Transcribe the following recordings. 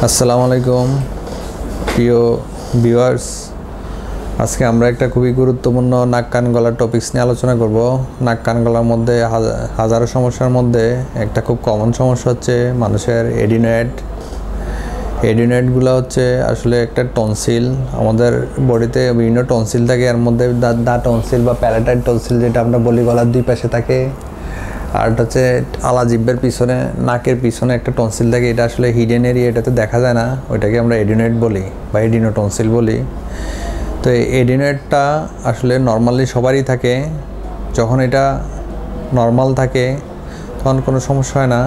আসসালামু আলাইকুম প্রিয় ভিউয়ার্স। আজকে আমরা একটা খুবই গুরুত্বপূর্ণ নাক কান গলার টপিকস নিয়ে আলোচনা করব। নাক কান গলার মধ্যে হাজারো সমস্যার মধ্যে একটা খুব কমন সমস্যা হচ্ছে মানুষের এডিনয়েডগুলো হচ্ছে আসলে একটা টনসিল। আমাদের বডিতে বিভিন্ন টনসিল থাকে, এর মধ্যে দা টনসিল বা প্যারাটাইড টনসিল যেটা আমরা বলি গলার দুই পাশে থাকে, আর এটা হচ্ছে আলা জিহ্বার পিছনে নাকের পিছনে একটা টনসিল থাকে। এটা আসলে হিডেন এরিয়া, এটাতে দেখা যায় না, ওইটাকে আমরা এডিনয়েড বলি বা এডিনোটনসিল বলি। তো এই এডিনয়েডটা আসলে নর্মালি সবারই থাকে। যখন এটা নর্মাল থাকে তখন কোনো সমস্যা হয় না।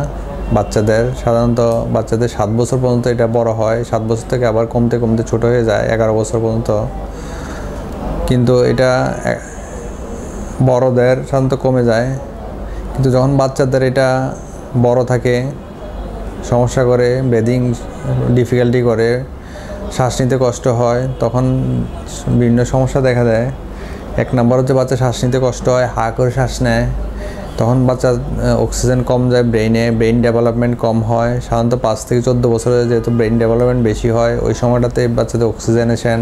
সাধারণত বাচ্চাদের 7 বছর পর্যন্ত এটা বড় হয়, 7 বছর থেকে আবার কমতে কমতে ছোট হয়ে যায় 11 বছর পর্যন্ত। কিন্তু এটা বড়দের সাধারণত কমে যায়। কিন্তু যখন বাচ্চাদের এটা বড় থাকে, সমস্যা করে, ব্রিদিং ডিফিকাল্টি করে, শ্বাস নিতে কষ্ট হয়, তখন বিভিন্ন সমস্যা দেখা দেয়। 1 নম্বর হচ্ছে বাচ্চা শ্বাস নিতে কষ্ট হয়, হা করে শ্বাস নেয়, তখন বাচ্চার অক্সিজেন কম যায় ব্রেইন ডেভেলপমেন্ট কম হয়। সাধারণত 5 থেকে 14 বছরে যেহেতু ব্রেইন ডেভেলপমেন্ট বেশি হয়, ওই সময়টাতে বাচ্চাদের অক্সিজেনেশন,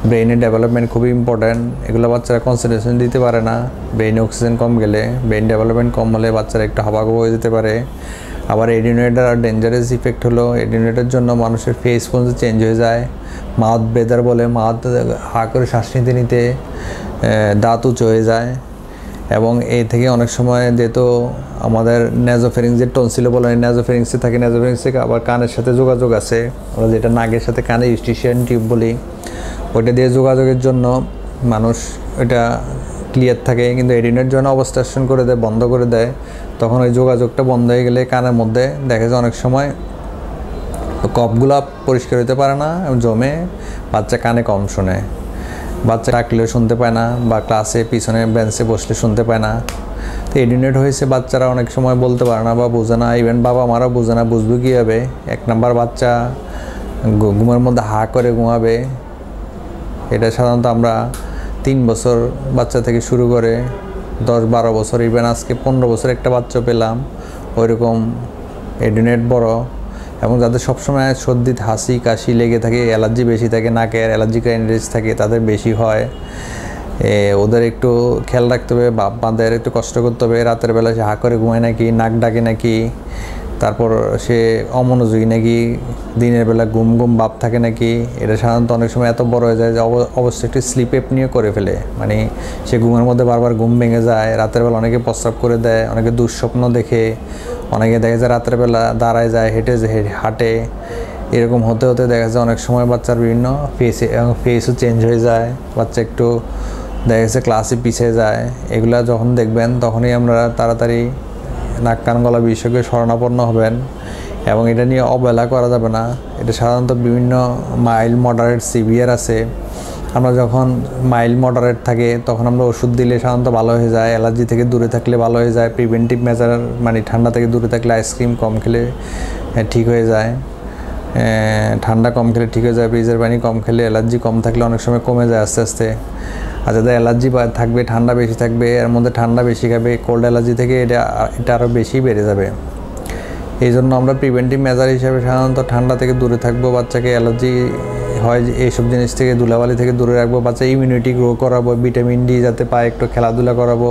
ব্রেইনের ডেভেলপমেন্ট খুবই ইম্পর্ট্যান্ট। এগুলো বাচ্চারা কনসেন্ট্রেশন দিতে পারে না। ব্রেইনে অক্সিজেন কম গেলে, ব্রেইন ডেভেলপমেন্ট কম হলে বাচ্চারা একটু হাবাগোবা হয়ে যেতে পারে। আবার এডিনয়েডের আর ডেঞ্জারাস ইফেক্ট হলো, এডিনয়েডের জন্য মানুষের ফেস পর্যন্ত চেঞ্জ হয়ে যায়। মাউথ ব্রেদার বলে, মাউথ হা করে শ্বাস নিতে নিতে দাঁত উঁচু হয়ে যায়। এবং এই থেকে অনেক সময় যেহেতু আমাদের ন্যাজোফেরিংস যে টনসিলে বলে, ন্যাজোফেরিংসে থাকে, ন্যাজোফেরিংসে আবার কানের সাথে যোগাযোগ আছে, আমরা যেটা নাকের সাথে কানে ইউস্টিশিয়ান টিউব বলি, ওইটা দিয়ে যোগাযোগের জন্য মানুষ এটা ক্লিয়ার থাকে। কিন্তু এডিনয়েড জন্য অবস্ট্রাকশন করে দেয়, বন্ধ করে দেয়, তখন ওই যোগাযোগটা বন্ধ হয়ে গেলে কানের মধ্যে দেখা যায় অনেক সময় কফগুলা পরিষ্কার হতে পারে না, জমে বাচ্চা কানে কম শোনে, বাচ্চা ডাকলেও শুনতে পায় না, বা ক্লাসে পিছনে বেঞ্চে বসলে শুনতে পায় না। তো এডিনয়েড হয়েছে, বাচ্চারা অনেক সময় বলতে পারে না বা বোঝে না, ইভেন বাবা মারাও বোঝে না, বুঝবে কীভাবে? 1 নাম্বার বাচ্চা ঘুমের মধ্যে হা করে ঘুমাবে। এটা সাধারণত আমরা 3 বছর বাচ্চা থেকে শুরু করে 10-12 বছর, ইভেন আজকে 15 বছর একটা বাচ্চা পেলাম ওইরকম এডিনয়েড বড়। এবং যাদের সবসময় সর্দি, হাসি, কাশি লেগে থাকে, অ্যালার্জি বেশি থাকে, নাকের অ্যালার্জিক রাইনাইটিস থাকে, তাদের বেশি হয়। ওদের একটু খেয়াল রাখতে হবে, বাপ মাদের একটু কষ্ট করতে হবে। রাতের বেলা সে হা করে ঘুমায় নাকি, নাক ডাকে নাকি, তারপর সে অমনোযোগী নাকি, দিনের বেলা ঘুম ঘুম ভাব থাকে নাকি। এটা সাধারণত অনেক সময় এত বড় হয়ে যায় যে অবশ্যই একটি স্লিপ অ্যাপনিয়া করে ফেলে, মানে সে ঘুমের মধ্যে বারবার ঘুম ভেঙে যায়। রাতের বেলা অনেকে প্রস্রাব করে দেয়, অনেকে দুঃস্বপ্ন দেখে, অনেকে দেখা যায় রাতের বেলা দাঁড়ায় যায়, হাঁটে। এরকম হতে হতে দেখা যায় অনেক সময় বাচ্চার বিভিন্ন ফেসও চেঞ্জ হয়ে যায়, বাচ্চা একটু দেখা যাচ্ছে ক্লাসে পিছিয়ে যায়। এগুলা যখন দেখবেন তখনই আমরা তাড়াতাড়ি নাক কান গলা বিশেষজ্ঞের শরণাপন্ন হবেন। এবং এটা নিয়ে অবহেলা করা যাবে না। এটা সাধারণত বিভিন্ন মাইল্ড, মডারেট, সিভিয়ার আছে। আমরা যখন মাইল্ড মডারেট থাকে তখন আমরা ওষুধ দিলে সাধারণত ভালো হয়ে যায়, অ্যালার্জি থেকে দূরে থাকলে ভালো হয়ে যায়, প্রিভেন্টিভ মেজার মানে ঠান্ডা থেকে দূরে থাকলে, আইসক্রিম কম খেলে ঠিক হয়ে যায়, ঠান্ডা কম খেলে ঠিক হয়ে যায়, ফ্রিজের পানি কম খেলে, অ্যালার্জি কম থাকলে অনেক সময় কমে যায় আস্তে আস্তে। আর যাদের অ্যালার্জি থাকবে, ঠান্ডা বেশি থাকবে, এর মধ্যে ঠান্ডা বেশি খাবে, কোল্ড অ্যালার্জি থেকে এটা আরও বেশি বেড়ে যাবে। এই জন্য আমরা প্রিভেন্টিভ মেজার হিসাবে সাধারণত ঠান্ডা থেকে দূরে থাকবো, বাচ্চাকে অ্যালার্জি হয় এইসব জিনিস থেকে, ধুলাবালি থেকে দূরে রাখবো, বাচ্চা ইমিউনিটি গ্রো করাবো, ভিটামিন ডি যাতে পায়, একটু খেলাধুলা করাবো,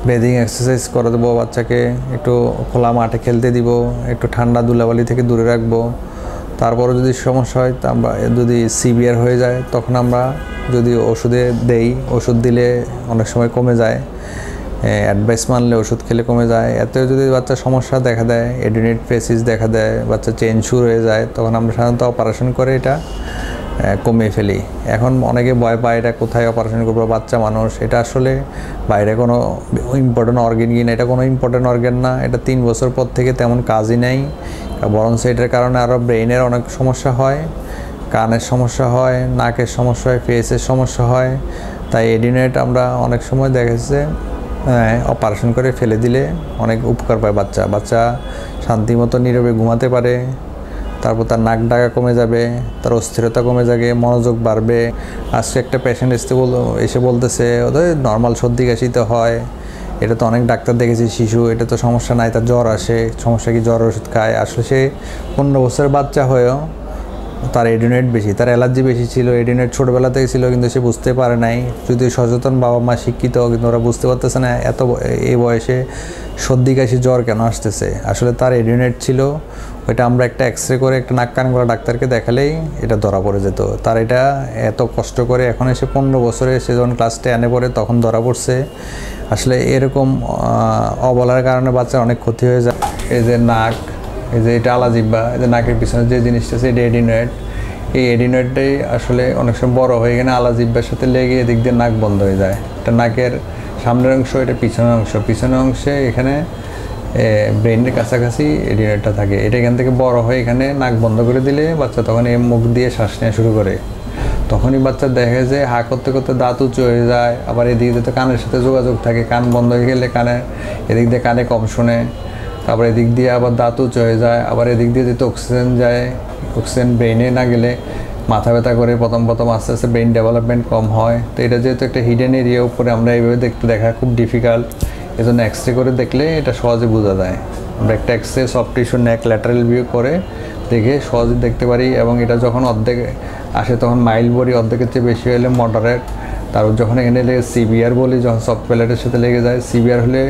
ব্রিদিং এক্সারসাইজ করে দেবো, বাচ্চাকে একটু খোলা মাঠে খেলতে দিব, একটু ঠান্ডা ধুলাবালি থেকে দূরে রাখবো। তারপরে যদি সমস্যা হয়, তা আমরা যদি সিভিয়ার হয়ে যায় তখন আমরা যদি ওষুধে দেই, ওষুধ দিলে অনেক সময় কমে যায়, অ্যাডভাইস মানলে ওষুধ খেলে কমে যায়। এতেও যদি বাচ্চার সমস্যা দেখা দেয়, এডিনয়েড ফেসিস দেখা দেয়, বাচ্চা চেঞ্জ শুরু হয়ে যায়, তখন আমরা সাধারণত অপারেশন করে এটা কমিয়ে ফেলি। এখন অনেকে ভয় পায় এটা কোথায় অপারেশন করবো, বাচ্চা মানুষ, এটা আসলে বাইরে কোনো ইম্পর্টেন্ট অর্গান কিনা, এটা কোনো ইম্পর্টেন্ট অর্গান না। এটা 3 বছর পর থেকে তেমন কাজই নেই, বরং এটার কারণে আরও ব্রেইনের অনেক সমস্যা হয়, কানের সমস্যা হয়, নাকের সমস্যা হয়, ফেসের সমস্যা হয়। তাই এডিনয়েড আমরা অনেক সময় দেখেছে অপারেশন করে ফেলে দিলে অনেক উপকার পায় বাচ্চা শান্তিমতো নীরবে ঘুমাতে পারে। তারপর তার নাক ডাকা কমে যাবে, তার অস্থিরতা কমে যাবে, মনোযোগ বাড়বে। আজকে একটা পেশেন্ট এসে বলতেছে ওদের নর্মাল সর্দি কাশিতে হয়, এটা তো অনেক ডাক্তার দেখেছি, শিশু, এটা তো সমস্যা নাই, তার জ্বর আসে, সমস্যা কি জ্বর ওষুধ খায়। আসলে সে 15 বছরের বাচ্চা হয়েও তার এডিনোয়েড বেশি, তার অ্যালার্জি বেশি ছিল, এডিনোয়েড ছোটোবেলা থেকে ছিল কিন্তু সে বুঝতে পারে নাই। যদি সচেতন বাবা মা শিক্ষিত, কিন্তু ওরা বুঝতে পারতেছে না এই বয়সে সর্দি কাশি জ্বর কেন আসতেছে। আসলে তার এডিনোয়েড ছিল, ওইটা আমরা একটা এক্সরে করে একটা নাক কান গলা ডাক্তারকে দেখালেই এটা ধরা পড়ে যেত। তার এটা এত কষ্ট করে এখন এসে 15 বছরে সে যখন ক্লাস 10-এ পড়ে তখন ধরা পড়ছে। আসলে এরকম অবলার কারণে বাচ্চার অনেক ক্ষতি হয়ে যায়। এই যে নাক, এই যে এটা আলাজিব্বা, এই যে নাকের পিছনে যে জিনিসটা আছে এটা এডিনোয়েড। এই এডিনোয়েডটাই আসলে অনেক সময় বড় হয়ে গেলে আলাজিব্বার সাথে লেগে এদিক দিয়ে নাক বন্ধ হয়ে যায়। এটা নাকের সামনের অংশ, এটা পিছনের অংশে এখানে ব্রেনের কাছাকাছি এডিনোয়েডটা থাকে। এটা এখান থেকে বড় হয়ে এখানে নাক বন্ধ করে দিলে বাচ্চা তখন এই মুখ দিয়ে শ্বাস নেওয়া শুরু করে। তখনই বাচ্চা দেখে যে হা করতে করতে দাঁত উঁচু হয়ে যায়। আবার এদিক দিয়ে তো কানের সাথে যোগাযোগ থাকে, কান বন্ধ হয়ে গেলে এদিক দিয়ে কানে কম শোনে। তারপর এদিক দিয়ে আবার দাঁত উঁচু হয়ে যায়। আবার এদিক দিয়ে যেহেতু অক্সিজেন যায়, অক্সিজেন ব্রেনে না গেলে মাথা ব্যথা করে, প্রথম আস্তে আস্তে ব্রেন ডেভেলপমেন্ট কম হয়। তো এটা যেহেতু একটা হিডেন এরিয়া, উপরে আমরা এইভাবে দেখা খুব ডিফিকাল্ট। এজন্য এক্সরে করে দেখলে এটা সহজে বোঝা যায়। আমরা একটা এক্সরে সফট টিস্যু নেক ল্যাটারাল ভিউ করে দেখে সহজে দেখতে পারি। এবং এটা যখন অর্ধেক আসে তখন মাইল্ড বডি, অর্ধেকের চেয়ে বেশি হলে মডারেট। তারপর যখন এখানে সিভিয়ার বলি, যখন সফট প্যালেটের সাথে লেগে যায়, সিভিয়ার হলে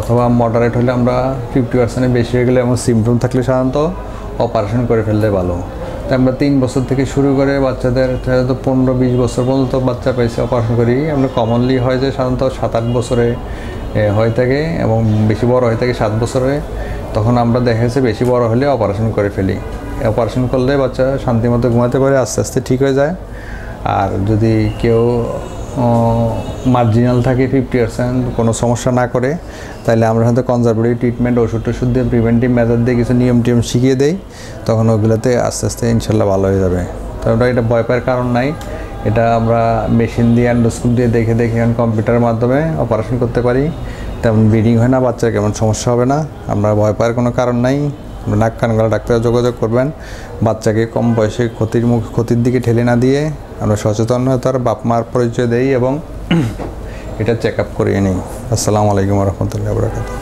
অথবা মডারেট হলে আমরা 50%-এর বেশি হয়ে গেলে এবং সিমটম থাকলে সাধারণত অপারেশন করে ফেললে ভালো। তাই আমরা 3 বছর থেকে শুরু করে বাচ্চাদের 15-20 বছর পর্যন্ত বাচ্চা পেয়েছে অপারেশন করি। আমরা কমনলি হয় যে সাধারণত 7-8 বছরে হয়ে থাকে এবং বেশি বড় হয়ে থাকে 7 বছরে। তখন আমরা দেখেছি বেশি বড় হলে অপারেশন করে ফেলি। অপারেশন করলে বাচ্চা শান্তিমতো ঘুমাতে পারে, আস্তে আস্তে ঠিক হয়ে যায়। আর যদি কেউ মার্জিনাল থাকে 50% কোনো সমস্যা না করে, তাহলে আমরা হয়তো কনজারভেটিভ ট্রিটমেন্ট, ওষুধ দিয়ে প্রিভেন্টিভ মেথড দিয়ে কিছু নিয়ম শিখিয়ে দেই। তখন ওগুলোতে আস্তে আস্তে ইনশাল্লাহ ভালো হয়ে যাবে। তারপরে এটা ভয় পাওয়ার কারণ নাই। এটা আমরা মেশিন দিয়ে, এন্ডোস্কোপ দিয়ে দেখে কম্পিউটারের মাধ্যমে অপারেশন করতে পারি। তেমন ব্লিডিং হয় না, বাচ্চার কেমন সমস্যা হবে না। আমরা ভয় পাওয়ার কোনো কারণ নাই। নাক কান গলা ডাক্তারে যোগাযোগ করবেন। বাচ্চাকে কম বয়সে ক্ষতির দিকে ঠেলে না দিয়ে আমরা সচেতনতার বাপ মার পরিচয় দেই এবং এটা চেক আপ করিয়ে নিই। আসসালামু আলাইকুম রহমতুল্লাহি ওয়া বারাকাতুহু।